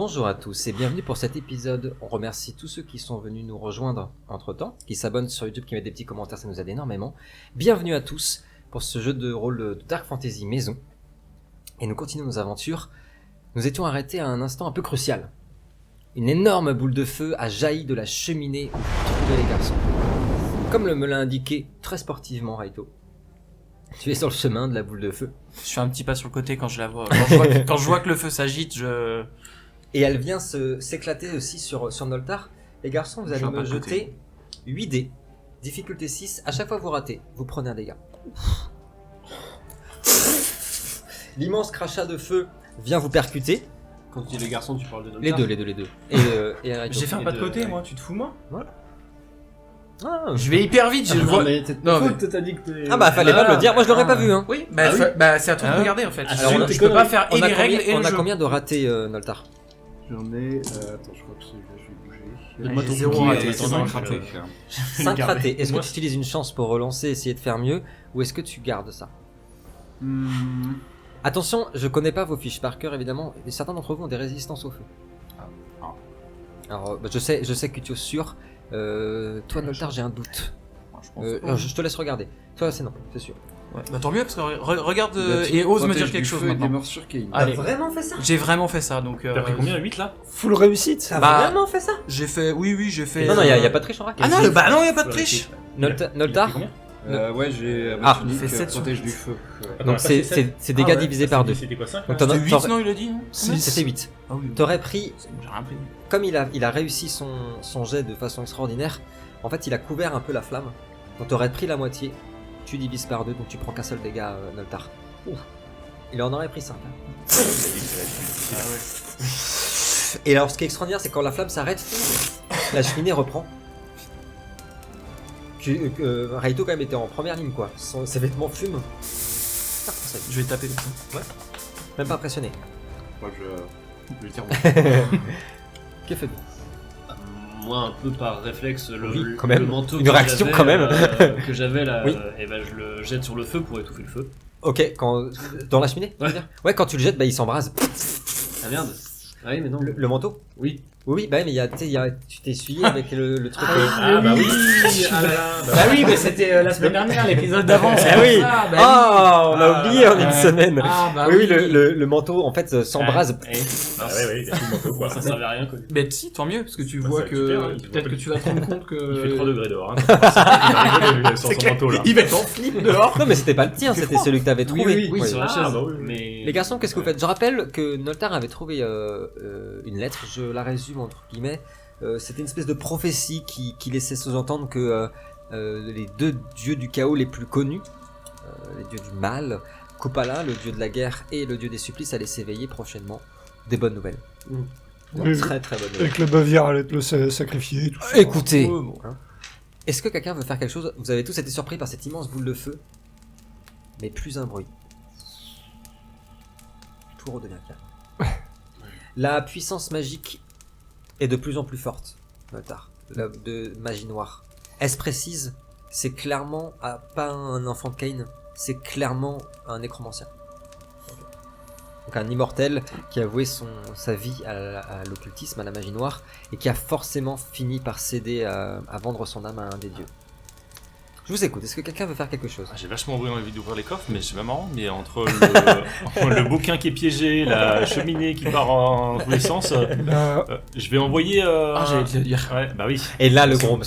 Bonjour à tous et bienvenue pour cet épisode. On remercie tous ceux qui sont venus nous rejoindre entre-temps, qui s'abonnent sur YouTube, qui mettent des petits commentaires, ça nous aide énormément. Bienvenue à tous pour ce jeu de rôle de Dark Fantasy Maison. Et nous continuons nos aventures. Nous étions arrêtés à un instant un peu crucial. Une énorme boule de feu a jailli de la cheminée où vous trouvez les garçons. Comme me l'a indiqué très sportivement Raito, tu es sur le chemin de la boule de feu. Je suis un petit pas sur le côté quand je la vois. Quand je vois que le feu s'agite, je... Et elle vient s'éclater aussi sur Noltar. Les garçons, vous allez me jeter 8 dés. Difficulté 6. À chaque fois que vous ratez, vous prenez un dégât. L'immense crachat de feu vient vous percuter. Quand tu dis les garçons, tu parles de Noltar. Les deux. Et J'ai fait un pas de côté, ouais. moi, tu te fous moi? Ouais. Ah, Je vais hyper vite, je le vois. Mais Non, mais- t'as dit que t'es... ah bah fallait pas me le dire, moi je l'aurais pas vu hein. Oui, Ah oui. c'est à toi de regarder en fait. Ah, Alors, on a- je peux pas faire et On a les règles combien, et on le a jeu. combien de ratés Noltar? J'en ai... attends, je crois que celui-là, je vais bouger. Donne-moi ton Zéro cookie, raté, c'est c'est dans le bon, raté. 5 Garder. ratés. Est-ce que Moi- tu utilises une chance pour relancer, essayer de faire mieux, ou est-ce que tu gardes ça? Attention, je connais pas vos fiches par cœur évidemment, et certains d'entre vous ont des résistances au feu. Alors bah, je sais que tu es sûr. Toi Noltar, j'ai un doute. Je pense. Je te laisse regarder. Toi c'est non, c'est sûr. Ouais. Bah tant mieux parce que regarde et ose me dire quelque chose Des maintenant. morsures Kane. Allez. Vraiment fait ça? J'ai vraiment fait ça donc. T'as pris combien 8 là? Full réussite. T'as Bah, vraiment fait ça? J'ai fait. Oui, j'ai fait. Non, y a pas de triche en racket. Ah non, bah non, y a pas de triche. Noltar? Ouais, j'ai... Ah, tunique, fait 7 protège du feu. Ouais. Donc c'est dégâts divisés par 2. C'était quoi 5 Donc C'était 8 non, il a dit non? C'était 8. Ah oui. T'aurais pris, J'ai rien pris. comme il a réussi son jet de façon extraordinaire, en fait il a couvert un peu la flamme. Donc t'aurais pris la moitié, tu divises par 2, donc tu prends qu'un seul dégât Noltar. Ouf. Il en aurait pris 5. Et alors ce qui est extraordinaire c'est quand la flamme s'arrête, la cheminée reprend. Raito quand même était en première ligne quoi, ses vêtements fument. Je vais taper dessus. Même pas impressionné. Moi, je lui tire Que faites-vous? Moi, un peu par réflexe, Oui, quand même. le manteau Une que réaction, j'avais, quand même. que j'avais là, Oui. et ben je le jette sur le feu pour étouffer le feu. Ok, dans la cheminée tu veux dire Ouais, quand tu le jettes, bah il s'embrase. Ah merde. Ah oui, mais non. Le manteau Oui. Oui, bah mais tu t'es essuyé avec le truc. Ah bah oui. Ah là là. Bah oui, mais c'était la semaine dernière, l'épisode d'avant. c'est Ah oui. pour ça, bah Ah, on a oublié en une Ouais. semaine. Ah bah Oui, le manteau en fait s'embrase. Ah ouais, il a tout le manteau quoi. Ça servait à rien quoi. Mais si, tant mieux parce que tu Bah, vois ça va que être super, hein, il peut-être voit que tu vas te rendre compte Il fait que 3 degrés dehors. Hein. Il va rigoler sur son manteau là. il va être en flip dehors. Non, mais c'était pas le tien, C'est c'était froid. celui que t'avais trouvé. Oui, Ouais. sur la Ah, chaise. bah oui. Mais... Les garçons, qu'est-ce que vous faites? Je rappelle que Noltar avait trouvé une lettre, je la résume entre guillemets. C'était une espèce de prophétie qui laissait sous-entendre que les deux dieux du chaos les plus connus, les dieux du mal, Kupala, le dieu de la guerre, et le dieu des supplices, allaient s'éveiller prochainement. Des bonnes nouvelles. Oui, Très très bonnes nouvelles. Avec la bavière allait te le sacrifier et tout ça. Écoutez, Ouais, bon. est-ce que quelqu'un veut faire quelque chose? Vous avez tous été surpris par cette immense boule de feu, mais plus un bruit. Tout redevient calme. La puissance magique est de plus en plus forte, Noltar, de magie noire. Est-ce précise? C'est clairement pas un enfant de Cain, c'est clairement un nécromancien. Donc un immortel qui a voué sa vie à l'occultisme, à la magie noire, et qui a forcément fini par céder à vendre son âme à un des dieux. Je vous écoute, est-ce que quelqu'un veut faire quelque chose? Ah, j'ai vachement envie d'ouvrir les coffres, mais c'est pas marrant. Mais entre le bouquin qui est piégé, la cheminée qui part en tous les sens, je vais envoyer. Ah, j'allais te le dire. Ouais, bah oui. Et là le Groms.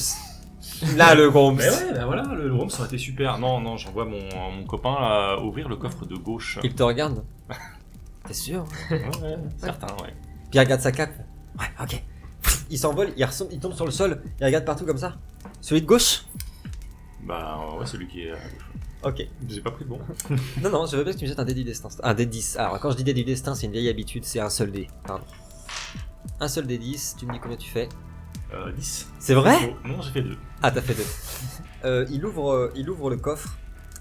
Là le Groms. Mais ouais, bah voilà, le room ça aurait été super. Non, j'envoie mon copain à ouvrir le coffre de gauche. Il te regarde. T'es sûr? Ouais, certain, ouais. Puis il regarde sa cape. Ouais, ok. Il s'envole, il tombe sur le sol, il regarde partout comme ça. Celui de gauche? Bah ouais, celui qui est à gauche. Ok. J'ai pas pris le bon. Non, je veux bien que tu me jettes un dé du destin. Un dé 10. Alors quand je dis dé du destin, c'est une vieille habitude, c'est un seul dé. Pardon. Un seul dé 10, tu me dis combien tu fais? 10. C'est vrai? Oh, non, j'ai fait 2. Ah, t'as fait 2. Il ouvre le coffre,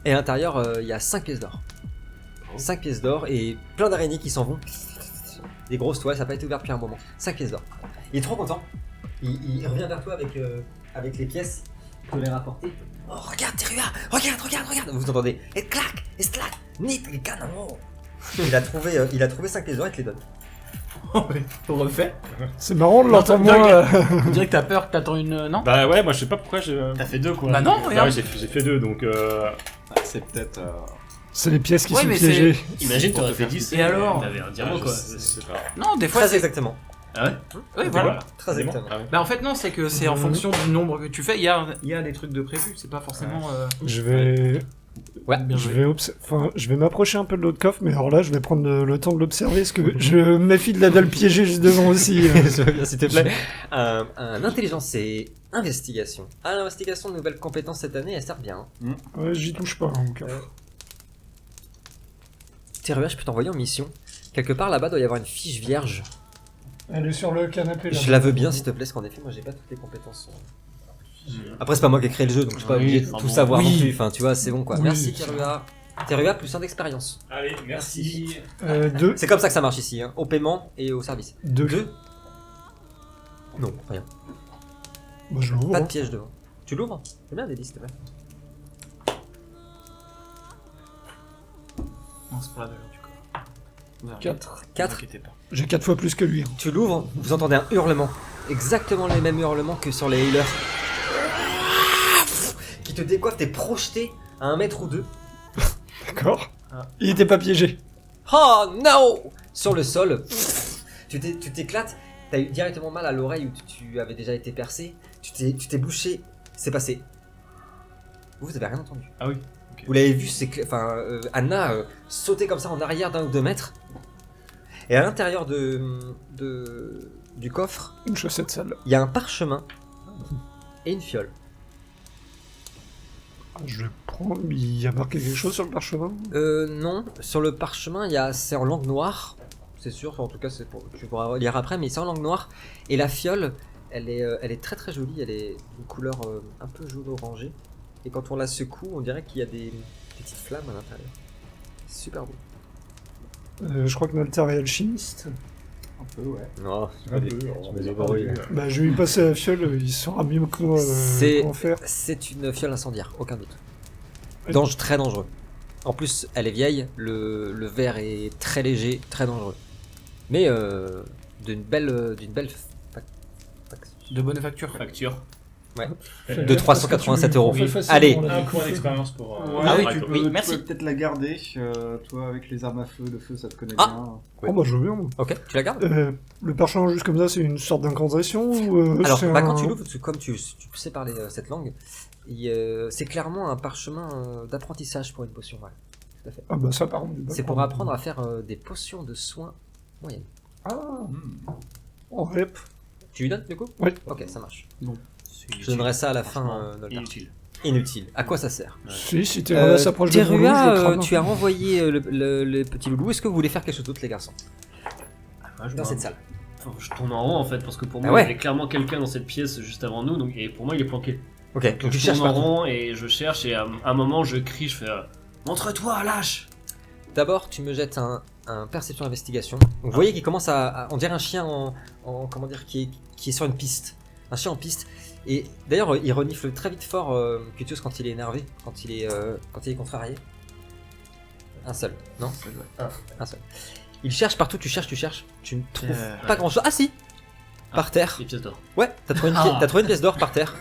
et à l'intérieur, il y a 5 pièces d'or. 5 pièces d'or et plein d'araignées qui s'en vont. Des grosses toiles, ça n'a pas été ouvert depuis un moment. 5 pièces d'or. Il est trop content. Il revient vers toi avec les pièces que les rapporter. Oh, regarde, Terua, regarde. Vous entendez? Et clac, nit, les canons. Il a trouvé 5 pièces d'or et te les donne. On refait. C'est marrant de Non, l'entendre t'as- moins. On dirait que t'as peur, que t'attends une. Non Bah ouais, moi je sais pas pourquoi je. T'as fait 2 quoi. Bah non, Ah ouais, regarde. j'ai fait 2 donc. C'est peut-être. C'est les pièces qui Ouais, sont mais piégées. Imagine, t'aurais fait 10. Et alors T'avais un diamant je quoi. sais pas. Non, des fois Très c'est. exactement. Ah ouais. Oui, voilà. Très C'est bon exactement. Ah ouais. Bah en fait non, c'est que c'est en fonction du nombre que tu fais, il y a des trucs de prévu, c'est pas forcément... Je vais... Ouais. Bien Je joué. vais, je vais m'approcher un peu de l'autre coffre, mais alors là, je vais prendre le temps de l'observer, parce que je me méfie de la dalle piégée juste devant aussi. Je veux bien, s'il te plaît. Un intelligence et investigation. Ah, l'investigation de nouvelles compétences cette année, elle sert bien. Hein. Ouais, j'y touche pas, hein, au cas. Terua, je peux t'envoyer en mission. Quelque part là-bas doit y avoir une fiche vierge. Elle est sur le canapé, là. Je la veux bien, s'il te plaît, parce qu'en effet, moi j'ai pas toutes les compétences. Après, c'est pas moi qui ai créé le jeu, donc je suis pas Oui, obligé de enfin tout bon. savoir Oui. non plus. Enfin, tu vois, c'est bon quoi. Oui, Merci ça Terua. Terua plus 1 d'expérience. Allez, merci. 2. C'est comme ça que ça marche ici, hein, au paiement et au service. 2. Non, rien. Bah, je l'ouvre. Pas de hein. piège devant. Tu l'ouvres? C'est bien, Dédie, s'il te plaît. Non, c'est pour la valeur du corps. Vous inquiétez- 4. vous 4. inquiétez pas. J'ai 4 fois plus que lui. hein. Tu l'ouvres, vous entendez un hurlement. Exactement les mêmes hurlements que sur les healers. Qui te décoiffe, t'es projeté à 1 mètre ou 2. D'accord. Il était pas piégé. Oh non! Sur le sol, tu t'éclates, t'as eu directement mal à l'oreille où tu avais déjà été percé, tu t'es bouché, c'est passé. Vous avez rien entendu. Ah oui. Vous l'avez vu, Anna sauter comme ça en arrière d'1 ou 2 mètres. Et à l'intérieur du coffre, Une chaussette sale. il y a un parchemin et une fiole. Je le prends. Il y a marqué quelque chose sur le parchemin? Non, sur le parchemin, c'est en langue noire, c'est sûr, enfin, en tout cas tu pourras lire après, mais c'est en langue noire. Et la fiole, elle est très très jolie, elle est d'une couleur un peu jaune orangé. Et quand on la secoue, on dirait qu'il y a des petites flammes à l'intérieur. Super beau. Je crois que Naltar est alchimiste. Un peu, ouais. Non, Bah, je vais lui passer la fiole, il saura mieux que moi C'est- comment faire. C'est une fiole incendiaire, aucun doute. Ouais. Très dangereux. En plus, elle est vieille, le verre est très léger, très dangereux. Mais d'une belle De bonne facture. Facture. de 387 euros. Allez. Un point d'expérience pour. Ah oui, Raito. oui, Tu merci. peux peut-être la garder, toi avec les armes à feu, le feu ça te connaît Ah. bien. Oh bah je veux bien. Moi. Ok, tu la gardes. Le parchemin juste comme ça, c'est une sorte d'incantation ou Alors, c'est quand tu un- l'ouvres, comme tu sais parler cette langue, c'est clairement un parchemin d'apprentissage pour une potion. Voilà. Tout à fait. Ah bah ça par contre. C'est pour apprendre à faire des potions de soins moyennes. Ah. En rep. Tu lui donnes du coup? Oui. Ok, ça marche. C'est Je donnerai ça à la fin. Franchement, Noltar. inutile. Inutile. À quoi ça sert? Si Terua s'approche de mon loup, je Terua, le crame. tu as renvoyé le petit loulou. Est-ce que vous voulez faire quelque chose d'autre, les garçons? Moi, je Dans vois- cette salle. Enfin, je tourne en rond en fait parce que pour Ah moi ouais. il y avait clairement quelqu'un dans cette pièce juste avant nous donc, et pour moi il est planqué. Ok, donc tu Je cherches tourne en partout. rond et je cherche et à un moment je crie, je fais montre-toi lâche. D'abord, tu me jettes un perception investigation. Donc, vous voyez qu'il commence on dirait un chien comment dire, qui est sur une piste. Un chien en piste. Et d'ailleurs, il renifle très vite fort Cutios quand il est énervé, quand il est contrarié. Un seul, non? Un seul. Il cherche partout, tu cherches. Tu ne trouves pas grand chose. Ah si! Par terre. Les pièces d'or. Ouais, t'as trouvé une pièce d'or par terre.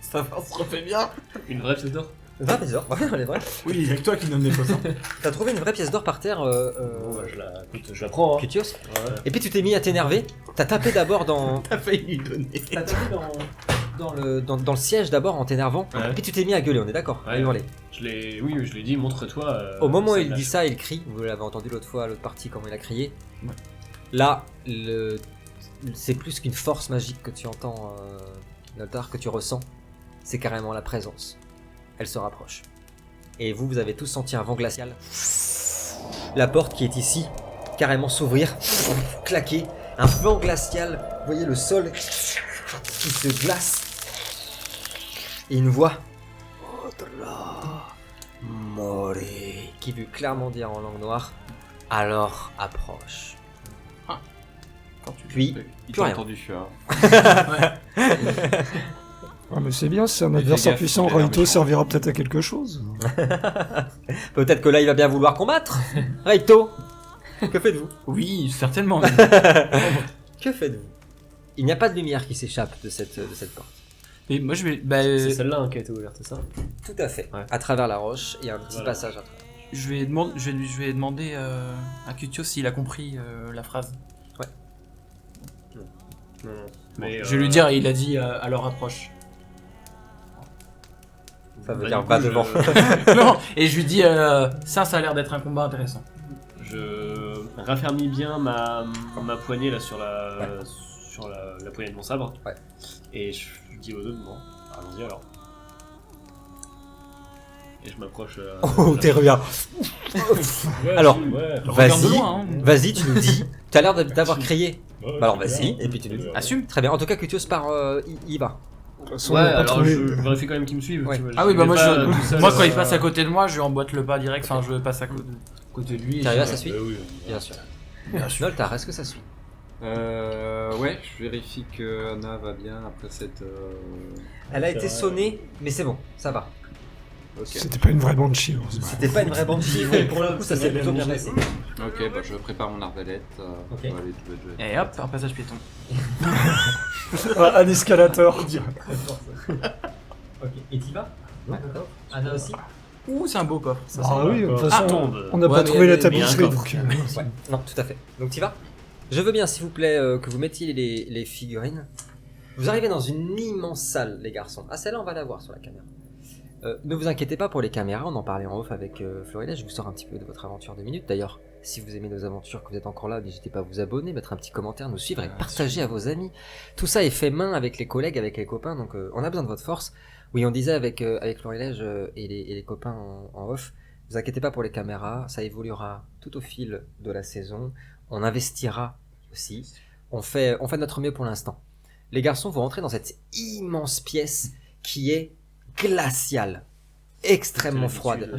Ça se refait bien. Une vraie pièce d'or. Une vraie pièce d'or, ouais, elle est vraie. Oui, il y a que toi qui donne des fausses. T'as trouvé une vraie pièce d'or par terre, Bon, bah, je la prends. Hein. Cutios. Ouais. Et puis tu t'es mis à t'énerver. T'as tapé d'abord dans. T'as failli lui donner. T'as tapé dans le siège d'abord en t'énervant. Ouais. Et puis tu t'es mis à gueuler, on est d'accord? À Ouais. hurler. Je l'ai dit, montre-toi. Au moment où il lâche. dit ça, il crie. Vous l'avez entendu l'autre fois, à l'autre partie, comment il a crié. Ouais. Là, c'est plus qu'une force magique que tu entends, Noltar, que tu ressens. C'est carrément la présence. Elle se rapproche. Et vous avez tous senti un vent glacial. La porte qui est ici, carrément s'ouvrir, claquer. Un vent glacial. Vous voyez le sol qui se glace. Et une voix. Odra Mori. Qui veut clairement dire en langue noire. Alors approche. Puis, Il plus t'a rien. entendu. Ah mais c'est bien, c'est un Mais adversaire fais gaffe, puissant, il a l'air Raito méchant. servira peut-être à quelque chose. Peut-être que là il va bien vouloir combattre. Raito. Que faites-vous? Oui, certainement. Que faites-vous? Il n'y a pas de lumière qui s'échappe de cette porte. Et moi, je vais. Bah, C'est celle-là hein, qui a été ouverte, c'est ça? Tout à fait. Ouais. À travers la roche, il y a un petit Voilà. passage à travers. je vais demander à Cutio s'il a compris la phrase. Non, non. Mais, Je vais lui dire, il a dit à leur approche. Ça veut bah, dire du va coup, devant. Non, et je lui dis, ça a l'air d'être un combat intéressant. Je raffermis bien ma poignée là sur la poignée de mon sabre. Ouais. Et je dis aux deux, bon, allons-y alors. Et je m'approche. Oh, t'es rien. Ouais, Alors, ouais. Regarde de Vas-y, loin, hein. vas-y, tu nous dis. Tu as l'air d'avoir crié. Ouais, Bah alors c'est vas-y, bien. et puis tu nous dis. Assume. Très bien. En tout cas, Cutios part, il va. De toute façon, Ouais, on va pas alors trouver- je vérifie quand même qu'ils me suivent. Ouais. tu vois, Ah oui, j'y bah vais moi, pas tout seul, moi quand il passe à côté de moi, je lui emboîte le pas direct. Enfin, je passe à côté de lui. et T'arrives à je- ça suit? Bah oui. Bien sûr. Bien sûr. Noltar, est-ce que ça suit? Ouais, je vérifie que Anna va bien après cette. Elle a C'est été vrai. sonnée, mais c'est bon, ça va. Ok. C'était pas une vraie banshee. heureusement. C'était pas une vraie bande chiffre, et pour le coup, ça s'est plutôt bien passé. Ok, bah je prépare mon arbalète. Ok. Allez, je vais- Et hop, un passage piéton. Un escalator. Ok, et t'y vas? Anna aussi? Ouh, c'est un beau coffre. Ça, Ah c'est- oui, de toute Ah, façon, tombe. on n'a Ouais, pas mais trouvé la il y a un tapisserie, coffre. donc... Ouais, non, tout à fait. Donc t'y vas? Je veux bien, s'il vous plaît, que vous mettiez les figurines. Vous arrivez dans une immense salle, les garçons. Ah, celle-là, on va la voir sur la caméra. Ne vous inquiétez pas pour les caméras, on en parlait en off avec Florilège, je vous sors un petit peu de votre aventure 2 minutes. D'ailleurs, si vous aimez nos aventures, que vous êtes encore là, n'hésitez pas à vous abonner, mettre un petit commentaire, nous suivre et partager à vos amis. Tout ça est fait main avec les collègues, avec les copains, donc on a besoin de votre force. Oui, on disait avec Florilège et les copains en off, ne vous inquiétez pas pour les caméras, ça évoluera tout au fil de la saison, on investira aussi, on fait de notre mieux pour l'instant. Les garçons vont rentrer dans cette immense pièce qui est glaciale, extrêmement froide.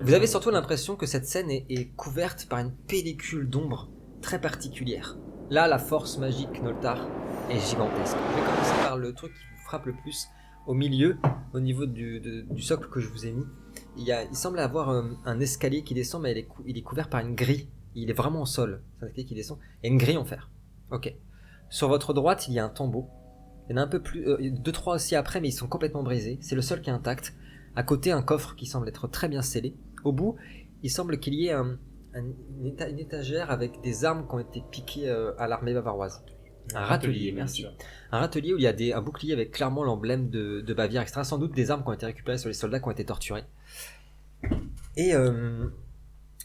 Vous avez surtout l'impression que cette scène est couverte par une pellicule d'ombre très particulière. Là, la force magique Noltar est gigantesque. Je vais commencer par le truc qui vous frappe le plus au milieu, au niveau du socle que je vous ai mis. Il semble avoir un escalier qui descend, mais il est couvert par une grille. Il est vraiment au sol, c'est un escalier qui descend, et une grille en fer. Ok. Sur votre droite, il y a un tombeau. Il y en a un peu plus, 2-3 aussi après, mais ils sont complètement brisés. C'est le seul qui est intact. À côté, un coffre qui semble être très bien scellé. Au bout, il semble qu'il y ait une étagère avec des armes qui ont été piquées à l'armée bavaroise. Un râtelier, merci. Un râtelier où il y a un bouclier avec clairement l'emblème de Bavière, etc. Sans doute des armes qui ont été récupérées sur les soldats qui ont été torturés. Et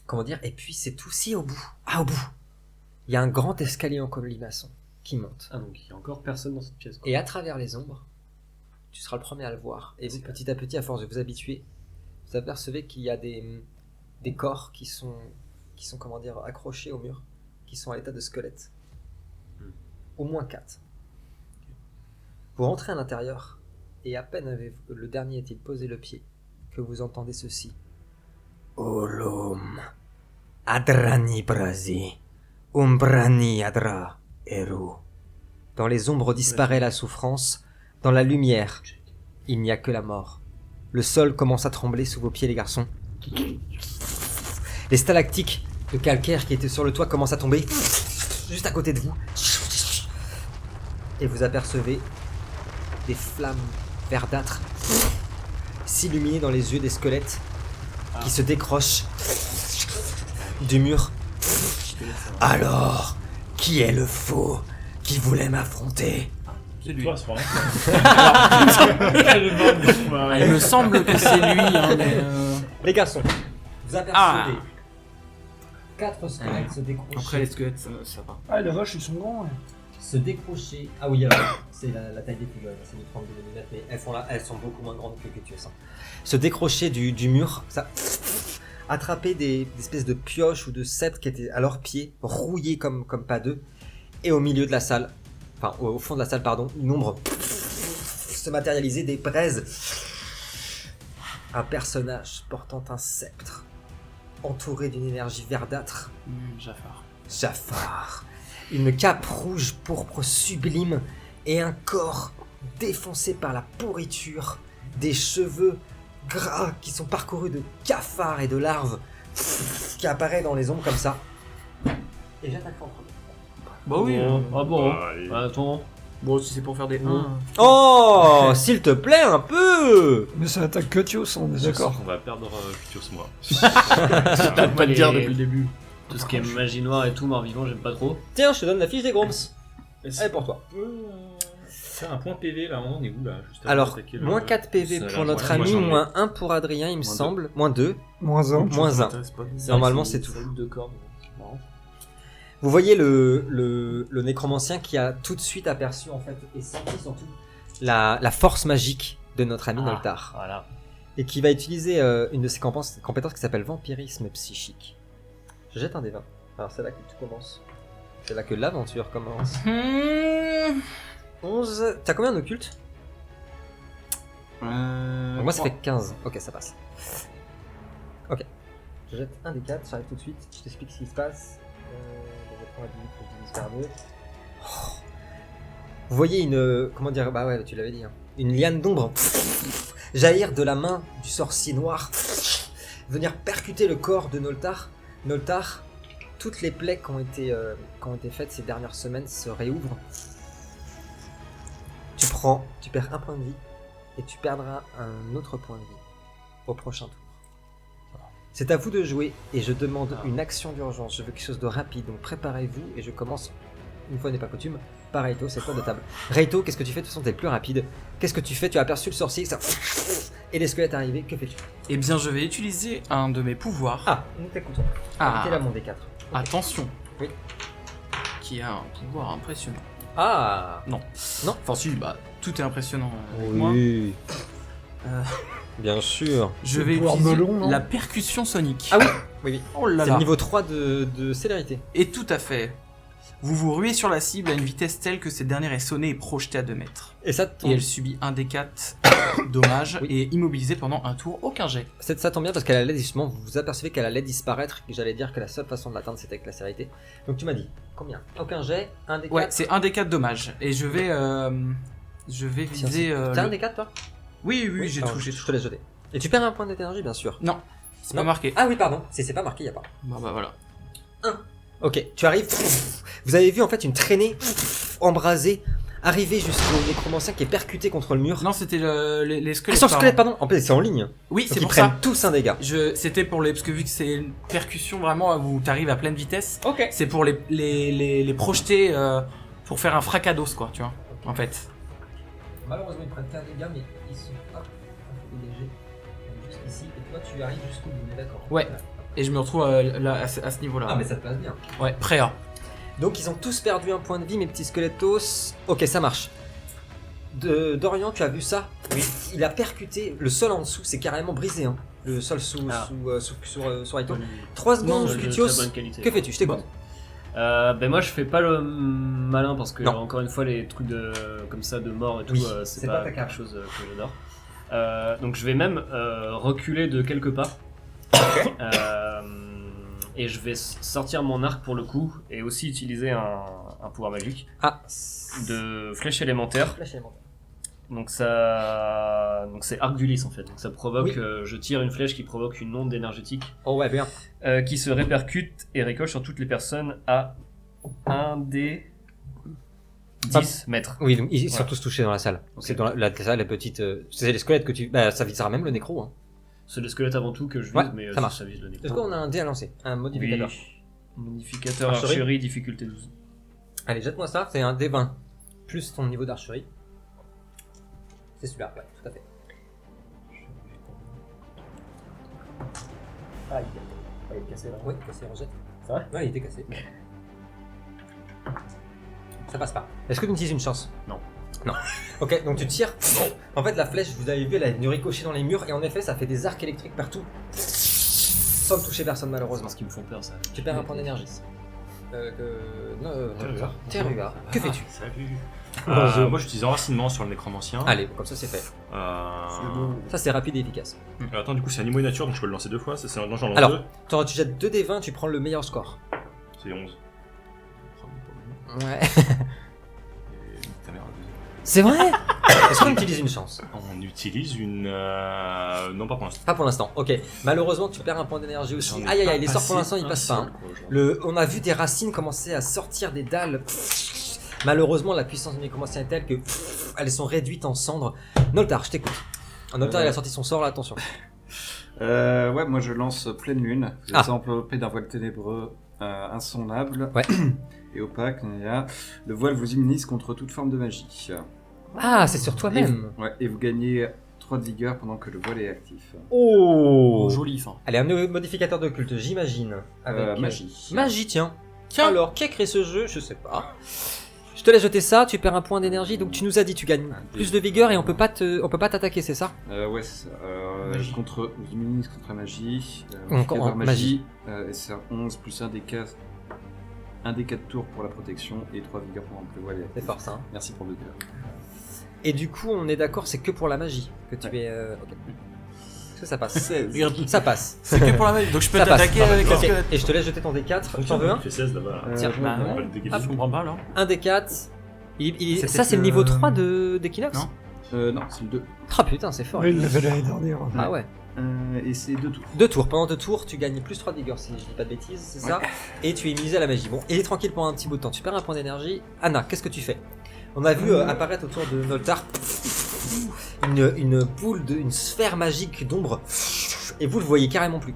comment dire? Et puis c'est tout. Si au bout, au bout, il y a un grand escalier en colimaçon qui monte. Ah, donc il y a encore personne dans cette pièce. Quoi. Et à travers les ombres, tu seras le premier à le voir. Et vous, petit à petit, à force de vous habituer, vous apercevez qu'il y a des corps qui sont comment dire, accrochés au mur, qui sont à l'état de squelette. Au moins 4. Vous rentrez à l'intérieur, et à peine le dernier est-il posé le pied, que vous entendez ceci. Olom, adrani brasi, umbrani adra eru. Dans les ombres disparaît la souffrance, dans la lumière, il n'y a que la mort. Le sol commence à trembler sous vos pieds, les garçons. Les stalactiques de calcaire qui étaient sur le toit commencent à tomber, juste à côté de vous. Et vous apercevez des flammes verdâtres s'illuminer dans les yeux des squelettes qui se décrochent du mur. Alors, qui est le faux qui voulait m'affronter? C'est lui. Toi, c'est pas Ah, il me semble que c'est lui, hein, mais Les garçons, vous apercevez 4 squelettes se décrocher. après les squelettes, ça va. Ah, les vaches, ils sont grands. Se décrocher. Ah oui, alors, c'est la taille des figurines, c'est du 32 mm, mais elles sont beaucoup moins grandes que tu es. Se décrocher du mur, ça. Attraper des espèces de pioches ou de sceptres qui étaient à leurs pieds, rouillés comme pas deux. Et au milieu de la salle, enfin au fond de la salle, pardon, une ombre se matérialiser, des braises. Un personnage portant un sceptre, entouré d'une énergie verdâtre. Jafar. Jafar. Une cape rouge pourpre sublime et un corps défoncé par la pourriture, des cheveux gras qui sont parcourus de cafards et de larves qui apparaissent dans les ombres comme ça. Et j'attaquerai en premier. Bah oui. Ah bon. allez. Attends. Bon, si c'est pour faire des 1. Oh, s'il te plaît, un peu. Mais ça attaque que Tios, on est Je d'accord. sens qu'on va perdre Cutios, moi. T'arrêtes pas de dire les- depuis le début. Tout ce qui est magie noire et tout, mort-vivant, j'aime pas trop. Tiens, je te donne la fiche des Groms. Allez, pour toi. Faire un point PV là, on est où là? Juste avant Alors, d'attaquer le- moins 4 PV Ça a pour l'air- notre moi, ami, j'en ai. moins 1 pour Adrien, il me Moins semble. Moins 2, Moins 1. moins 1. Normalement, c'est tout. Deux cordes. C'est marrant. Vous voyez le nécromancien qui a tout de suite aperçu, en fait, et senti surtout la force magique de notre ami Noltar. Voilà. Et qui va utiliser une de ses compétences qui s'appelle vampirisme psychique. Je jette un des 20. Alors c'est là que tout commence. C'est là que l'aventure commence. 11. T'as combien d'occulte? Moi ça fait 15. Ok, ça passe. Ok. Je jette un des 4, j'arrive tout de suite. Je t'explique ce qui se passe. Je prends la 18 que je divise par 2. Vous voyez une... Comment dire? Bah ouais, tu l'avais dit. Hein. Une liane d'ombre jaillir de la main du sorcier noir. Venir percuter le corps de Noltar. Noltar, toutes les plaies qui ont été faites ces dernières semaines se réouvrent. Tu perds un point de vie et tu perdras un autre point de vie au prochain tour. C'est à vous de jouer et je demande une action d'urgence. Je veux quelque chose de rapide, donc préparez-vous et je commence, une fois n'est pas coutume, par Reito, c'est tour de table. Reito, qu'est-ce que tu fais? De toute façon, t'es le plus rapide. Qu'est-ce que tu fais? Tu as aperçu le sorcier, ça... et les squelettes arrivés, que fais-tu? Eh bien, je vais utiliser un de mes pouvoirs. Ah, nous t'écoutons. Ah. Mettez là mon D4. Attention. Oui. Qui a un pouvoir impressionnant. Ah Non. Non. Enfin, si, bah, tout est impressionnant avec moi. Oui. Euh, Bien sûr. Je Le vais pouvoir utiliser melon, non la percussion sonique. Ah oui, oui, oui. Oh là C'est là. le niveau 3 de célérité. Et tout à fait. Vous vous ruez sur la cible à une vitesse telle que cette dernière est sonnée et projetée à 2 mètres. Et ça Et tombe, elle subit un des 4 dommages Oui. et est immobilisée pendant un tour, aucun jet. ça tombe bien parce qu'elle allait justement, vous vous apercevez qu'elle allait disparaître et j'allais dire que la seule façon de l'atteindre c'était avec la célérité. Donc tu m'as dit, combien? Aucun jet, un des 4. Ouais, c'est un des 4 dommages. Et je vais viser... T'as un le- des 4 toi? Oui, oui, j'ai alors, tout, j'ai je tout. te laisse jeter. Et tu perds un point d'énergie bien sûr. Non, c'est pas Non. marqué. Ah oui pardon, si c'est pas marqué, y a pas. Bah voilà. Ok, tu arrives, vous avez vu en fait une traînée embrasée arriver jusqu'au nécromancien qui est percuté contre le mur. Non, c'était les Ah, squelettes. sur le pardon. squelette, pardon. En plus, c'est en ligne. Oui, Donc c'est ils pour prennent ça. tous un dégât. C'était pour les... Parce que vu que c'est une percussion vraiment où t'arrives à pleine vitesse, Ok. c'est pour les projeter pour faire un fracados, quoi, tu vois, en fait. Malheureusement, ils prennent qu'un dégât, mais ils sont un peu légers. Jusqu'ici, et toi, tu arrives jusqu'au bout, on est d'accord? Ouais. Et je me retrouve là, à ce niveau-là. Ah, mais ça te passe bien. Ouais, préa. Donc, ils ont tous perdu un point de vie, mes petits squelettos. Ok, ça marche. Dorian, tu as vu ça? Oui. Il a percuté le sol en dessous, c'est carrément brisé, hein. Le sol sur Aito. 3 secondes, De très Cutios. bonne qualité. Que fais-tu? Je t'écoute. Ben moi je fais pas le malin parce que Non. encore une fois les trucs comme ça de mort et tout Oui, c'est c'est pas, pas ta carte. quelque chose que j'adore. Donc je vais même reculer de quelques pas et je vais sortir mon arc pour le coup et aussi utiliser un pouvoir magique Ah. de flèche élémentaire. Flash élémentaire. Donc c'est arc du lys en fait. Donc ça provoque, Oui. je tire une flèche qui provoque une onde énergétique Oh ouais, bien. qui se répercute et récolte sur toutes les personnes à 1 des 10 mètres. Oui, donc ils sont Voilà. tous touchés dans la salle. Ok. C'est dans la salle, les petites. C'est les squelettes que tu. Bah, ça visera même le nécro. Hein. C'est le squelette avant tout que je vise, Ouais, mais ça marche. ça vise le nécro. Est-ce qu'on a un dé à lancer? Un modificateur. Oui. Modificateur Archerie. archerie, difficulté 12. Allez, jette-moi ça. C'est un D20 plus ton niveau d'archerie. C'est celui-là, ouais, tout à fait. Ah, il est cassé là. Oui, cassé, rejette. C'est vrai? Ouais, il était cassé. Ça passe pas. Est-ce que tu utilises une chance? Non. Non. Ok, donc tu tires. En fait, la flèche, vous avez vu, elle a venu ricocher dans les murs et en effet, ça fait des arcs électriques partout. Sans ne toucher personne, malheureusement. C'est ce qui me font peur ça. Tu perds un point d'énergie. Non, Terrua. Terrua. Que fais-tu? Salut. Bonjour. Moi j'utilise enracinement sur le nécromancien. Allez, comme ça c'est fait. Ça c'est rapide et efficace. Attends, du coup c'est animaux et nature donc je peux le lancer 2 fois. Ça, c'est... Non, j'en lance Alors. 2. Tu jettes 2 des 20, tu prends le meilleur score. C'est 11. Ouais. Et ta mère a 12. C'est vrai? Est-ce qu'on utilise une chance? On utilise une... Non, pas pour l'instant. Pas pour l'instant, ok. Malheureusement, tu perds un point d'énergie aussi. J'en ai Aïe aïe pas aïe, les sorts pour passé l'instant ils un passent pas. seul, Hein. quoi, genre. On a vu des racines commencer à sortir des dalles. Malheureusement, la puissance du nécromancien est telle que elles sont réduites en cendres. Noltar, je t'écoute. Noltar, il a sorti son sort là, attention. Ouais, moi je lance pleine lune. Vous Ah. êtes enveloppé d'un voile ténébreux insondable Ouais. et opaque. Le voile vous immunise contre toute forme de magie. Ah, c'est sur toi-même. Ouais, et vous gagnez 3 de vigueur pendant que le voile est actif. Oh, joli, fin. Allez, un modificateur de culte, j'imagine. Avec Magie. Magie, tiens. Tiens. Alors, qui a créé ce jeu? Je sais pas. Je te laisse jeter ça, tu perds un point d'énergie, donc tu nous as dit tu gagnes plus de vigueur et on peut pas t'attaquer, c'est ça? Ouais, c'est ça. Magie. Vous immunise contre la magie. Encore Vigueur en magie. Et c'est 11 plus 1 des 4. 1 des 4 tours pour la protection et 3 vigueur pendant que le voile est actif. C'est fort ça. Hein. Merci pour le vigueur. Et du coup, on est d'accord, c'est que pour la magie que tu es. Ok. Est-ce que ça passe? 16. Regarde, Ça passe. c'est que pour la magie. Donc je peux Ça passe. t'attaquer avec un Ok. squelette. Et je te laisse jeter ton D4. T'en veux un? Il fait 16 là-bas. Tiens, bah, On va ouais. le dégager. Je comprends pas alors. Un D4. C'était Ça, c'est le niveau que- 3 d'Equinox? Non. Non, c'est le 2. Ah putain, c'est fort. Oui, il l'avait l'année dernière. Ah ouais. Et c'est 2 tours. 2 tours. Pendant 2 tours, tu gagnes plus 3 de vigueur si je dis pas de bêtises, c'est ça? Et tu es immunisé à la magie. Bon, il est tranquille pendant un petit bout de temps. Tu perds un point d'énergie. Anna, qu'est-ce que tu fais? On a vu apparaître autour de Noltar une boule une sphère magique d'ombre. Et vous le voyez carrément plus.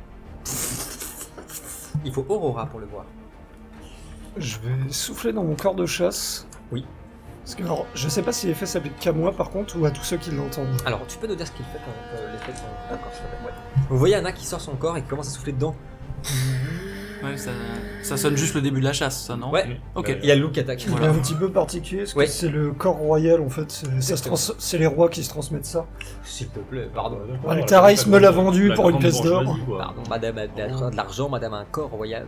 Il faut Aurora pour le voir. Je vais souffler dans mon corps de chasse. Oui. Parce que alors, je sais pas si l'effet s'applique qu'à moi par contre ou à tous ceux qui l'entendent. Alors, tu peux nous dire ce qu'il fait quand l'effet de ton corps, s'il te plaît. Ouais. Vous voyez Anna qui sort son corps et qui commence à souffler dedans. Ouais, ça sonne juste le début de la chasse, ça, non? Ouais. Ok. Il y a le loup qui attaque. Il est un petit peu particulier parce que Ouais. c'est le corps royal en fait. C'est les rois qui se transmettent ça. S'il te plaît, pardon. Altaïs me l'a vendu pour une pièce d'or. Pardon, madame a de l'argent, madame a un corps royal.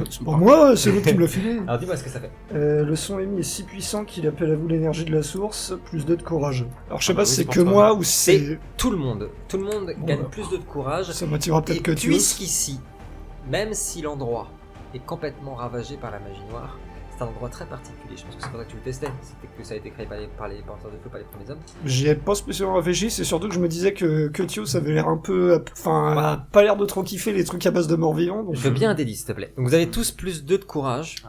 C'est pas moi, c'est l'autre qui me l'a filé. Alors dis-moi ce que ça fait. Le son émis est si puissant qu'il appelle à vous l'énergie de la source, plus 2 de courage. Alors je sais Ah pas bah si oui, c'est c'est que pour moi toi. ou si c'est... Tout le monde gagne bah. plus de courage. Ça m'attirera Et peut-être que tu puisqu'ici, même si l'endroit est complètement ravagé par la magie noire, c'est un endroit très particulier. Je pense que c'est pour ça que tu le testais. C'était que ça a été créé par les porteurs de feu, par les premiers hommes. J'y ai pas spécialement réfléchi, c'est surtout que je me disais que Tio ça avait l'air un peu... Enfin, Voilà. pas l'air de trop kiffer les trucs à base de morts vivants. Donc... Je veux bien un D10, s'il te plaît. Donc vous avez tous plus 2 de courage,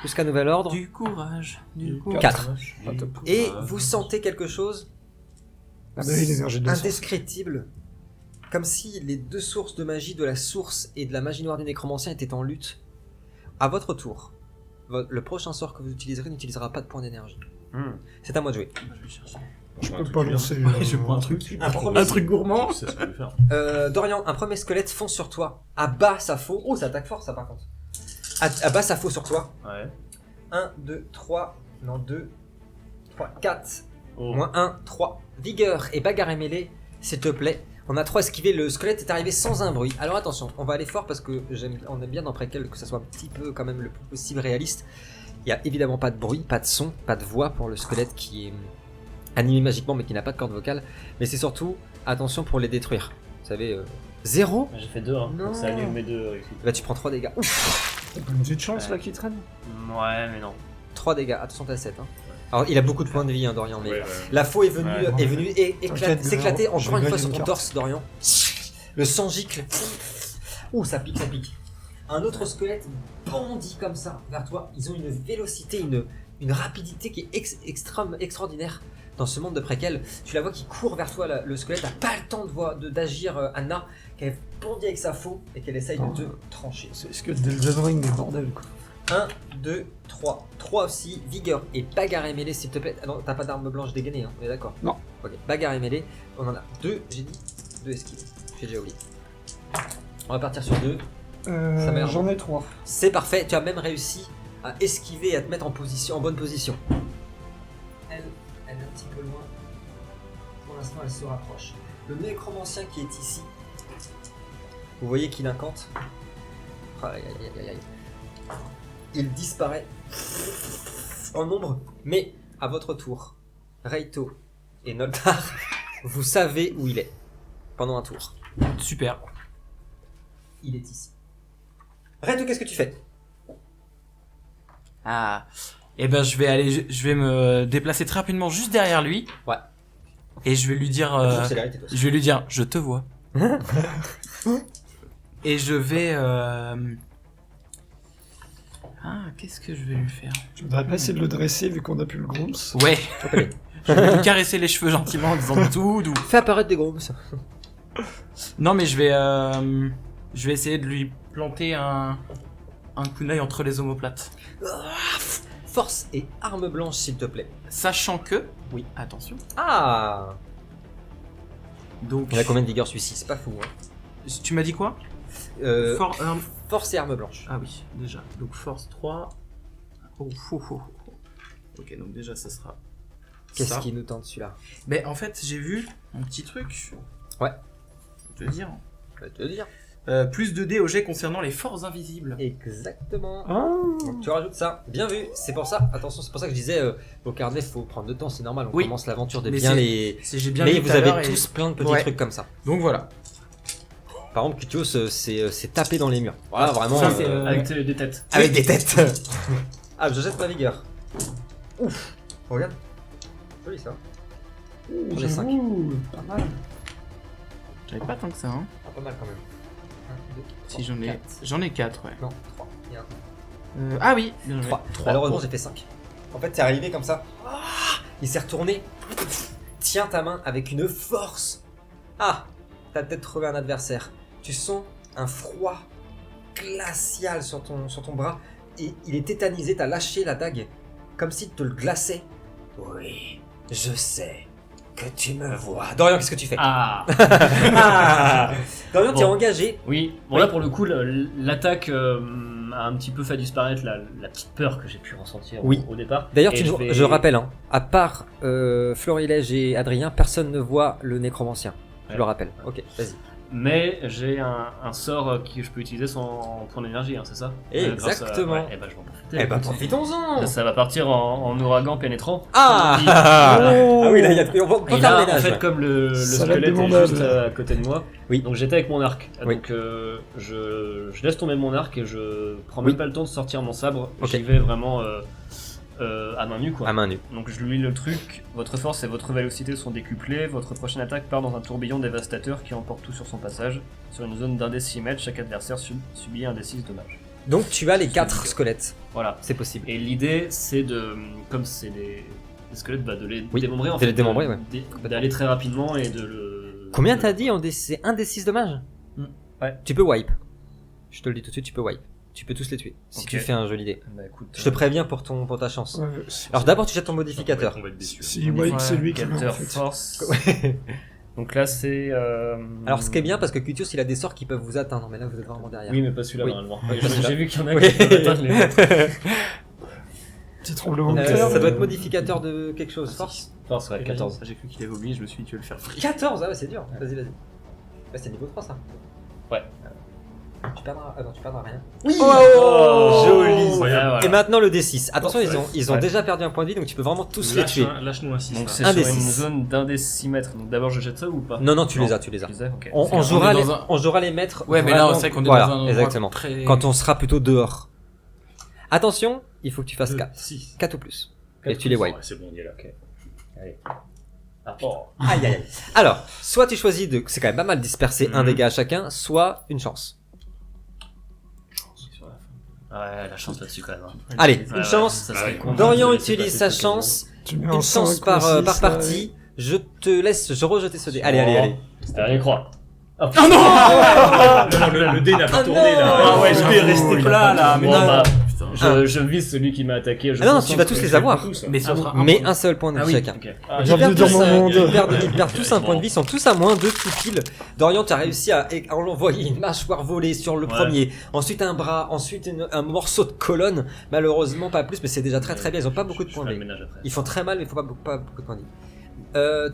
jusqu'à nouvel ordre. Du courage. Du courage. 4. Ah, top. Et vous sentez quelque chose Ah bah oui, l'énergie de la source. indescriptible, comme si les deux sources de magie, de la source et de la magie noire du nécromancien, étaient en lutte. À votre tour, le prochain sort que vous utiliserez n'utilisera pas de points d'énergie. C'est à moi de jouer. Je peux pas lancer... je prends un truc. Un truc gourmand. Tu sais ce que je vais faire. Dorian, un premier squelette fonce sur toi, abat sa faux. Oh, ça attaque fort ça par contre. Abat sa faux sur toi. Ouais. 1, 2, 3, non 2, 3, 4, Oh. moins 1, 3. Vigueur et bagarre et mêlée, s'il te plaît. On a 3 esquivés, le squelette est arrivé sans un bruit. Alors attention, on va aller fort parce que on aime bien dans Préquel que ça soit un petit peu quand même le plus possible réaliste. Il n'y a évidemment pas de bruit, pas de son, pas de voix pour le squelette qui est animé magiquement mais qui n'a pas de corde vocale. Mais c'est surtout, attention pour les détruire. Vous savez, 0 J'ai fait 2, hein. Non. Donc ça annule mes 2 réussites. Bah tu prends 3 dégâts. Ouf, T'as pas une petite chance là qui traîne. Ouais, mais non. 3 dégâts, attention t'as 7. Hein. Alors il a beaucoup de points de vie hein, Dorian, mais Ouais, ouais. la faux est venue, Ouais. T'inquiète, s'éclater je encore vais une fois gagner sur une ton carte. torse, Dorian. Le sang gicle. Ouh, ça pique, ça pique. Un autre squelette bondit comme ça vers toi. Ils ont une vélocité, une rapidité qui est extraordinaire dans ce monde de Préquel. Tu la vois qui court vers toi, le squelette n'a pas le temps d'agir, Anna, qu'elle bondit avec sa faux et qu'elle essaye de te trancher. C'est ce que d'Elden Ring, mais bordel quoi. 1, 2, 3. 3 aussi, vigueur et bagarre et mêlée, s'il te plaît. Ah non, t'as pas d'arme blanche dégainée, hein, on est d'accord? Non. Ok, bagarre et mêlée, on en a 2, j'ai dit 2 esquives. J'ai déjà oublié. On va partir sur 2. Ça merde. J'en ai 3. C'est parfait, tu as même réussi à esquiver et à te mettre en bonne position. Elle est un petit peu loin. Pour l'instant, elle se rapproche. Le nécromancien qui est ici, vous voyez qu'il incante. Aïe, aïe, aïe, aïe. Il disparaît en ombre, mais à votre tour, Reito et Noltar, vous savez où il est pendant un tour. Super. Il est ici. Reito, qu'est-ce que tu fais? Ah. Eh ben je vais me déplacer très rapidement juste derrière lui. Ouais. Et je vais lui dire... Toujours célérité, toi aussi. je vais lui dire, je te vois. Et je vais... Ah, qu'est-ce que je vais lui faire? Tu voudrais pas essayer de le dresser vu qu'on a plus le grooms? Ouais, Allez. je vais lui caresser les cheveux gentiment en disant tout doux. Fais apparaître des grooms. Non, mais je vais essayer de lui planter un kunai entre les omoplates. Force et arme blanche, s'il te plaît. Sachant que... Oui. Attention. Ah. Donc... Il a combien de vigueur celui-ci? C'est pas fou, hein. Tu m'as dit quoi? Force et arme blanche. Ah oui, déjà. Donc force 3. Oh. Ok, donc déjà ça sera... Qu'est-ce ça. qui nous tente celui-là? Mais en fait, j'ai vu un petit truc. Ouais. Je vais te dire. Je vais te le dire. Plus de dés au jet concernant les forces invisibles. Exactement. Ah. Donc tu rajoutes ça. Bien vu. C'est pour ça. Attention, c'est pour ça que je disais au carnet, faut prendre le temps. C'est normal. On Oui. commence l'aventure de Mais bien c'est- les. J'ai bien Mais vu vous tout à l'heure avez et- tous plein de petits Ouais. trucs comme ça. Donc voilà. Par exemple, Cutios, c'est tapé dans les murs. Voilà, vraiment. Ça, c'est, Avec des têtes. Avec des têtes. Ah, je jette ma vigueur. Ouf. Regarde. Joli ça. On est 5. Pas mal. J'avais pas tant que ça, hein. Ah, pas mal quand même. 1, 2, 3, Si j'en ai... 4. J'en ai 4, ouais. Non, 3. Il y a un. Ah oui, bien joué. 3. Malheureusement, j'ai fait 5. En fait, t'es arrivé comme ça. Ah, il s'est retourné. Tiens ta main avec une force. Ah, t'as peut-être trouvé un adversaire. Tu sens un froid glacial sur ton bras. Et il est tétanisé. T'as lâché la dague comme s'il te le glaçait. Oui, je sais que tu me vois. Dorian, qu'est-ce que tu fais? Ah. Ah. Dorian, tu es Bon. engagé. Oui, bon Oui. là pour le coup, l'attaque a un petit peu fait disparaître la petite peur que j'ai pu ressentir Oui. au départ. D'ailleurs, Et je rappelle, hein, à part Florilège et Adrien, personne ne voit le nécromancien. Je Ouais. le rappelle. Ok, vas-y. Mais j'ai un sort que je peux utiliser sans point d'énergie, hein, c'est ça? Grâce à- Exactement. ouais, et ben je vais en profiter. Eh ben, écoute. profitons-en. Ça va partir en ouragan pénétrant. Ah. Puis- Ah oui, là, il y a on peut Et faire là, le en ménage. fait, ouais. comme le Salade squelette est demandable. juste à côté de moi, Oui. donc j'étais avec mon arc. Oui. Donc je laisse tomber mon arc et je prends Oui. même pas le temps de sortir mon sabre. Ok. J'y vais vraiment à main nue, quoi. À main nue. Donc je lui lis le truc, votre force et votre vélocité sont décuplées, votre prochaine attaque part dans un tourbillon dévastateur qui emporte tout sur son passage. Sur une zone d'1 d 6 mètres, chaque adversaire subit un d 6 dommages. Donc tu as les 4 squelettes. Voilà. C'est possible. Et l'idée c'est de, comme c'est des squelettes, bah, de les Oui, démembrer en de fait. les démembrer, ouais. D'aller très rapidement et de le... Combien t'as dit c'est 1 des 6 dommages? Ouais. Tu peux wipe. Je te le dis tout de suite, tu peux wipe. Tu peux tous les tuer. Si Ok. tu fais un jeu dé. Bah écoute... Je te préviens pour ta chance. Ouais, Alors d'abord tu jettes ton modificateur. On va être déçus. si White, c'est lui qui meurt en Capteur fait. force. Donc là c'est... Alors ce qui est bien parce que Cutios il a des sorts qui peuvent vous atteindre, mais là vous êtes vraiment derrière. Oui mais pas celui-là Oui. normalement. Oui, pas celui-là. J'ai vu qu'il y en a Oui. qui peuvent atteindre les autres. Petit tremblement de terre. Ça doit être modificateur de quelque chose. Force. Force, ouais, 14. J'ai cru qu'il avait oublié, je me suis dit, tu veux le faire free. 14, ah ouais, c'est dur. Vas-y, vas-y. Bah, c'est niveau 3 ça. Ouais. Tu perdras. Ah non, tu perdras rien. Oh, joli. Voilà. Et maintenant le D6. Attention, ils ont Ouais. déjà perdu un point de vie donc tu peux vraiment tous les tuer. Lâche-nous un 6. Donc c'est Un sur des une six. zone d'1 des 6 mètres. Donc d'abord je jette ça ou pas? Non, non, tu Non. les as, tu les as. Je les ai, ok. On On jouera est les, dans un- on jouera les mettre. Ouais, mais là, vraiment- on sait qu'on est voilà, dans un endroit exactement. très... Quand on sera plutôt dehors. Attention, il faut que tu fasses 4. 6. 4 ou plus. Et tu les wipes. C'est bon, on y est là. Ah, Aïe aïe aïe. Alors, soit tu choisis de. C'est quand même pas mal disperser un dégât à chacun, soit une chance. Ouais, la chance là-dessus quand même. hein. Allez, Ouais, une ouais, chance. ça serait con de Dorian laisser utilise passer sa cette chance. Tu mets Une un chance 5 par, ou 6, par partie. Je te laisse rejeter ce dé. Allez, allez, allez. occasion. Allez, crois. Oh, Non, le dé n'a pas Ah tourné non. là. Ah ouais, le j'avoue, dé est resté il plat a là. Bon, Mais non. bah, Putain. je vise celui qui m'a attaqué. Je Ah non, concentre tu vas tous que les je avoir. fais tous. Mais ça sera un Mais point. un seul point de Ah vie oui. chacun. Ok. Ah, Bienvenue Ils perdent dans tous, mon monde. ils perdent tous un point de vie, ils sont tous à moins 2 tout pile. Dorian, tu as réussi à envoyer une mâchoire volée sur le Ouais. premier, ensuite un bras, ensuite un morceau de colonne. Malheureusement, pas plus, mais c'est déjà très très bien. Ils ont pas beaucoup de Je points de ferai vie. le ménage après. Ils font très mal, mais il faut pas beaucoup de points de vie.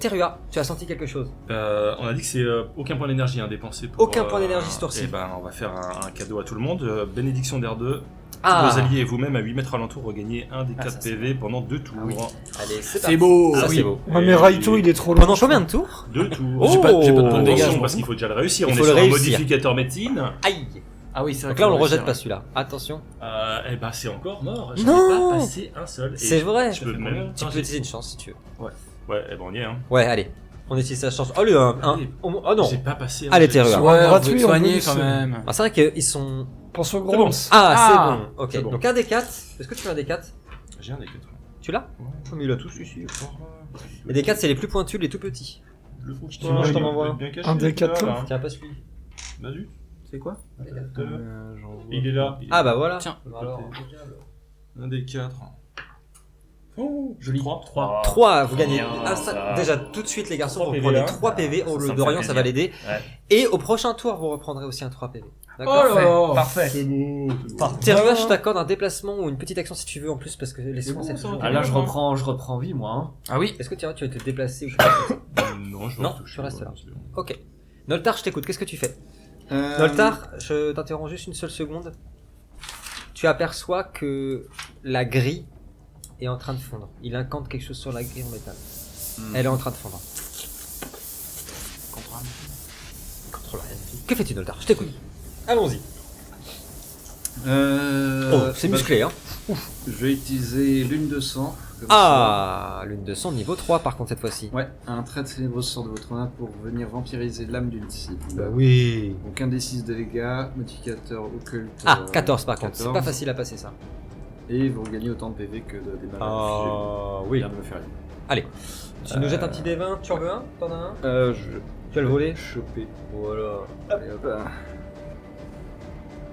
Terua, tu as senti quelque chose? On a dit que c'est aucun point d'énergie hein, dépensé pour. Aucun point d'énergie ce tour-ci. Et ben, on va faire un cadeau à tout le monde. Bénédiction d'R2. Ah, Vos alliés et vous-même à 8 mètres alentour regagnez un des 4 ça, c'est PV pendant 2 tours. Ah oui. allez, c'est C'est parti. beau. Ça, oui. c'est beau. Ouais, mais Raito, il est trop loin. Pendant combien de tours? 2 tours. Oh, J'ai pas de point de dégâts, Attention, je parce m'en qu'il faut déjà le réussir. Il On est faut sur le un réussir. modificateur médecine. Aïe. Ah oui, c'est vrai. Donc là, on le que rejette c'est pas vrai. celui-là. Attention. Eh ben, c'est encore mort. Non. J'en ai pas passé un seul. Et C'est vrai. Je peux Tu même. peux utiliser une chance si tu veux. Ouais, eh ben, on y est. Hein. Ouais, allez. On utilise sa chance. Oh, lui, oh non. J'ai pas passé. Allez, t'es ruin. Ouais, on gratuit, veut te en soigner bonus. quand même. Ah, c'est vrai qu'ils sont. Pense au C'est gros. bon. Ah, Ah, c'est bon. Ok. c'est bon. Donc un des 4. Est-ce que tu as un des 4? J'ai un des 4. Tu l'as? Ouais. Oh, mais il a tous ici. Les des 4, c'est les plus pointus, les tout petits. Le faut que je t'en envoie un. bien caché. Un des 4 là. Tiens, passe lui. Vas-y. C'est quoi? Il est là. Ah, bah voilà. Tiens. Bah alors. Un des 4. Oh, joli. 3. 3, vous gagnez. Bien, Ah, ça. déjà, tout de suite, les garçons, 3 vous PV, prenez là. 3 PV. Ça Oh, me le fait Dorian, ça va plaisir. l'aider. Ouais. Et au prochain tour, vous reprendrez aussi un 3 PV. Oh D'accord? là là. Parfait. C'est beau. Terua, je t'accorde un déplacement ou une petite action si tu veux en plus parce que les soins bon, c'est ça, toujours. Ah là, je reprends vie, moi. Hein. Ah oui. Est-ce que tu vas te déplacer ou pas? Non, je Non, reste tu restes là. c'est bon. Ok. Noltar, je t'écoute. Qu'est-ce que tu fais? Noltar, je t'interromps juste une seule seconde. Tu aperçois que la grille est en train de fondre. Il incante quelque chose sur la grille en métal. Elle est en train de fondre. Contrôle rien. Que fais-tu, Noltar? Je t'écoute. Allons-y. Oh, c'est musclé, hein. Je vais utiliser l'une de sang. comme Ah, l'une de sang niveau 3 par contre cette fois-ci. ça. Ouais, un trait de célèbre sort de votre main pour venir vampiriser l'âme d'une cible. Bah oui. Donc un des 6 de dégâts, modificateur occulte. Ah, 14 par contre. C'est 14. pas facile à passer ça. Et vous regagnez autant de PV que des balles. Ah, oui. Bien de me faire rire. Allez. Tu nous jettes un petit D20. Tu en veux un? T'en as un? Je Tu vas le voler? choper. Voilà. Allez, hop.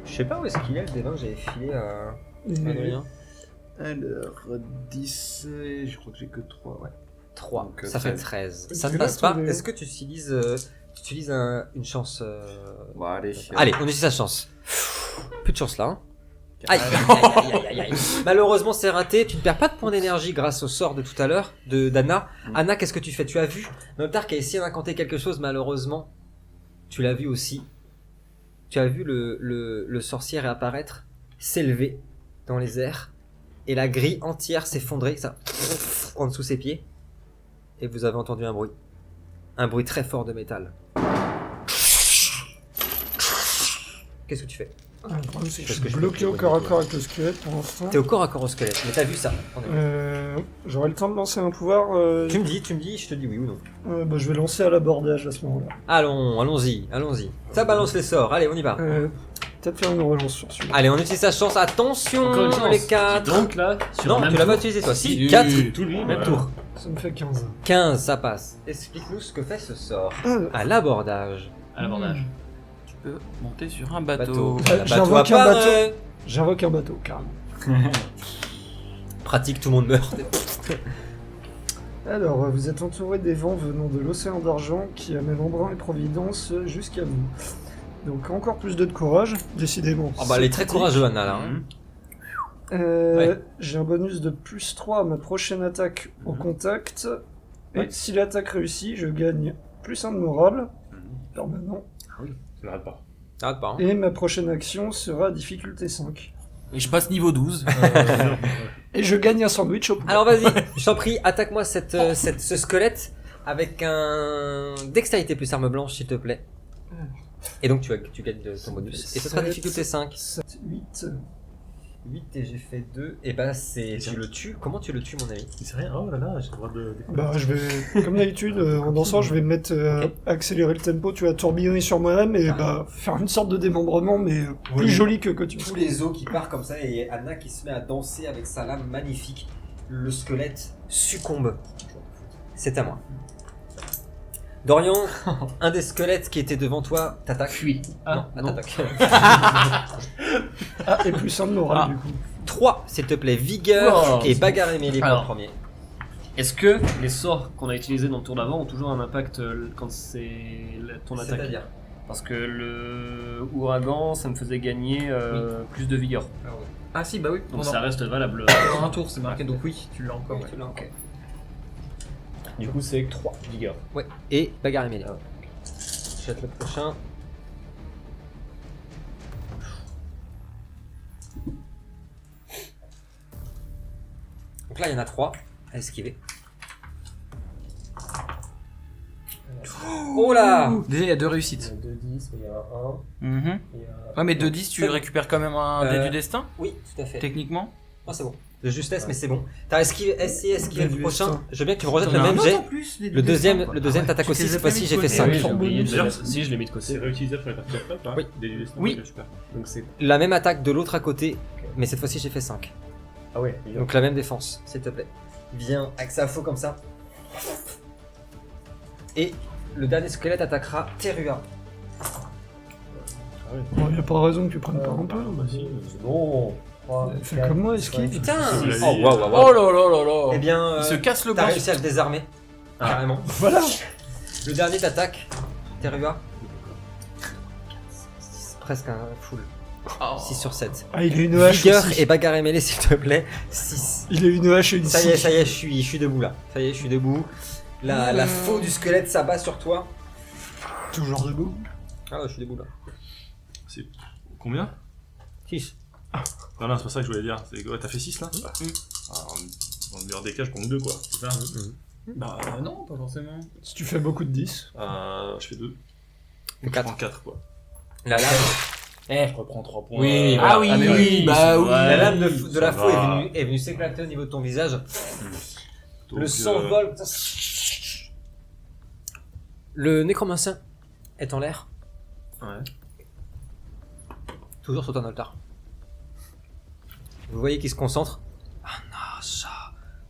Je sais pas où est-ce qu'il est le D20 que j'avais filé à Adrien. Alors, 10, et je crois que j'ai que 3, ouais. 3. Donc, Ça fait 13. 13. Ça ne Tu passe l'as, pas. ton Est-ce que tu utilises, une chance Bon, allez. Allez, on utilise sa chance. Plus de chance là. Hein. Aïe, aïe, aïe, aïe, aïe. Malheureusement, c'est raté. Tu ne perds pas de points d'énergie grâce au sort de tout à l'heure d'Anna. Anna, qu'est-ce que tu fais? Tu as vu Noltar qui a essayé d'incanter quelque chose, malheureusement. Tu l'as vu aussi. Tu as vu le sorcier réapparaître, s'élever dans les airs, et la grille entière s'effondrer, ça, en dessous ses pieds. Et vous avez entendu un bruit. Un bruit très fort de métal. Qu'est-ce que tu fais? Le problème, c'est que je Parce que suis je bloqué peux au te corps à donner, corps avec le squelette pour l'instant. T'es au corps à corps au squelette, mais t'as vu ça. En effet. J'aurai le temps de lancer un pouvoir. Tu me dis, je te dis oui ou non. Bah, je vais lancer à l'abordage à ce moment-là. Allons-y. Ça balance les sorts, allez, on y va. Peut-être faire une relance sur celui-là. Allez, on utilise sa chance, attention, Encore une chance. les 4. Donc là, sur Non, le même tu l'as pas tour, utilisé toi. Si, Si. 4. Tout lui, Même tour. Ça me fait 15. 15, ça passe. Explique-nous ce que fait ce sort. Ah, À l'abordage. à l'abordage. Tu peux monter sur un bateau. J'invoque Bateau un apparaît. bateau. J'invoque un bateau, carrément. Pratique, tout le monde meurt. Alors, vous êtes entouré des vents venant de l'océan d'argent qui amène Embrun et Providence jusqu'à vous. Donc, encore plus de courage, décidément. Oh bah, elle est très courageuse, Anna, là. hein. Ouais. J'ai un bonus de plus 3 à ma prochaine attaque au contact. Et Ouais. si l'attaque réussit, je gagne plus 1 de morale permanent. Ça n'arrête pas. Arrête pas. Hein. Et ma prochaine action sera difficulté 5. Et je passe niveau 12. Et je gagne un sandwich au poulet. Alors vas-y, je t'en prie, attaque-moi ce squelette avec un dextérité plus arme blanche, s'il te plaît. Et donc tu gagnes ton bonus. Et ce sera difficulté 5. 7, 8. 8 et j'ai fait 2. Et bah tu le tues. Comment tu le tues, mon ami? C'est rien, oh là là, j'ai le droit de. Bah, je vais, comme d'habitude, en dansant, je vais mettre Ok. accélérer le tempo, tu vas tourbillonner sur moi-même et bah faire une sorte de démembrement, mais plus joli que tu Tous les os qui partent comme ça et Anna qui se met à danser avec sa lame magnifique. Le squelette succombe. C'est à moi. Dorian, un des squelettes qui était devant toi t'attaque. Fuis. Non, t'attaque. Ah, et plus 1 de morale, Ah. du coup. 3, s'il te plaît, vigueur Oh, et bagarre et mêlée pour le Alors. premier. Est-ce que les sorts qu'on a utilisés dans le tour d'avant ont toujours un impact quand c'est ton attaque? C'est-à-dire Parce que le ouragan, ça me faisait gagner plus de vigueur. Ah si, bah oui. Donc ça reste valable. Pendant un tour, c'est marqué, donc oui, tu l'as encore. Tu l'as encore. Du coup, c'est 3 vigueur. Ouais, et bagarre et mêlée. Je jette le prochain. Donc là, il y en a 3 à esquiver. Oh là! Déjà, il y a 2 réussites. 2 10, mais il y en a Mhm. un. Ouais, mais 2-10, tu récupères quand même un dé du destin, Oui, tout à fait. techniquement. Oh, c'est bon. de justesse, mais c'est bon. T'as esquivé le Vu prochain. ça. Je veux bien que tu me rejettes T'en le as un même autre jet. en plus, les Le dessins, deuxième t'attaque Tu aussi. les as Cette pas fois-ci, mis j'ai de fait côté. 5. Oui, j'ai oublié de le D'ailleurs, mettre. Si, je l'ai mis de côté. C'est réutilisable sur la partie après, pas Oui. Des destins, Oui. ok, super. Donc c'est. La même attaque de l'autre à côté, mais cette fois-ci, j'ai fait 5. Ah ouais, Donc la même défense, s'il te plaît. Viens, avec sa faux comme ça. Et le dernier squelette attaquera Terua. Bon, y a pas raison que tu prennes pas un peu. Bah, si, Non. Fais comme moi, esquive. Putain Vous l'avez Oh, dit. waouh, waouh, Oh waouh. là là là là. Eh bien, Il se casse le t'as bras. réussi à le désarmer. Carrément. Voilà. Le dernier t'attaque, Terua. C'est presque un full. Oh. 6 sur 7. Ah, il a une hache. Vigueur aussi. et bagarre et mêlée, s'il te plaît. 6. Il a une hache et une Ça y est, scie. ça y est, je suis debout là. Ça y est, je suis debout. La faux du squelette s'abat sur toi. Toujours debout. Ah ouais, je suis debout là. C'est combien 6. Non, non, c'est pas ça que je voulais dire. C'est ouais, t'as fait 6 là Alors, dans le meilleur des cas, je compte 2 quoi. C'est ça Bah non, pas forcément. Si tu fais beaucoup de 10. Je fais 2. Le Je 4. prends 4 quoi. La lame. Je reprends 3 points. Oui, ah voilà. oui, Ah, mais oui, oui, bah c'est oui. vrai. La lame de la ça faux va. est venue s'éclater au niveau de ton visage. Donc, Le sang vole. Le nécromancien est en l'air. Ouais. Toujours sur ton altar. Vous voyez qu'il se concentre. Ah non, ça.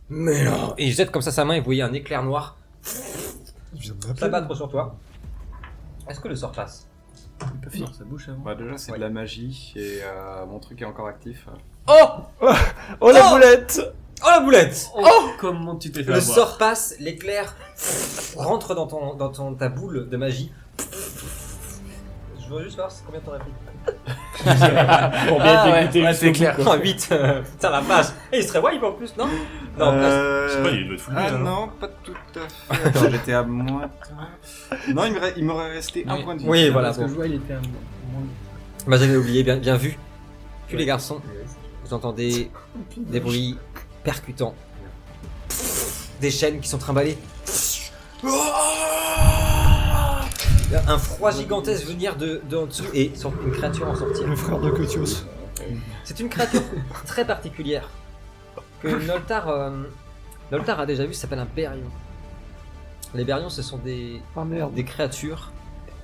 Mais non. Et il jette comme ça sa main et vous voyez un éclair noir Je viens de m'appeler. s'abattre sur toi. Est-ce que le sort passe? Il peut finir sa bouche avant. Bah déjà c'est Ouais. de la magie et mon truc est encore actif. Oh Oh la boulette. Oh la boulette! Oh, comment tu t'es fait Le avoir. sort passe, l'éclair rentre dans ta boule de magie. Je veux juste voir combien t'aurais pris. Pour bien ouais, dégoûter ouais, jusqu'au c'est bout, clair. quoi. Oh 8 putain la vache. Et il serait wipe en plus, non? Non, Je sais pas, il doit être full Ah bien, hein. non, pas tout à fait. Attends, j'étais à moins. Non, il m'aurait resté un Oui. point de vie. Oui, voilà. Parce que je vois, il était un moins. Bah j'avais oublié, bien vu. Puis les garçons, vous entendez des bruits percutants. Des chaînes qui sont trimballées. Un froid gigantesque venir de en dessous et une créature en sortir. Le frère de Cotios. C'est une créature très particulière que Noltar a déjà vu, ça s'appelle un Bérion. Les Bérions, ce sont des Ah merde. créatures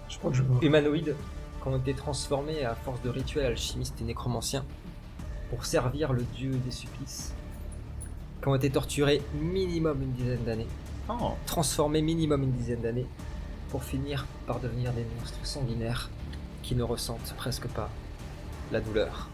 Je crois que je vois. humanoïdes qui ont été transformés à force de rituels alchimistes et nécromanciens pour servir le dieu des supplices, qui ont été torturés minimum une dizaine d'années, Oh. transformés minimum une dizaine d'années, pour finir par devenir des monstres sanguinaires qui ne ressentent presque pas la douleur.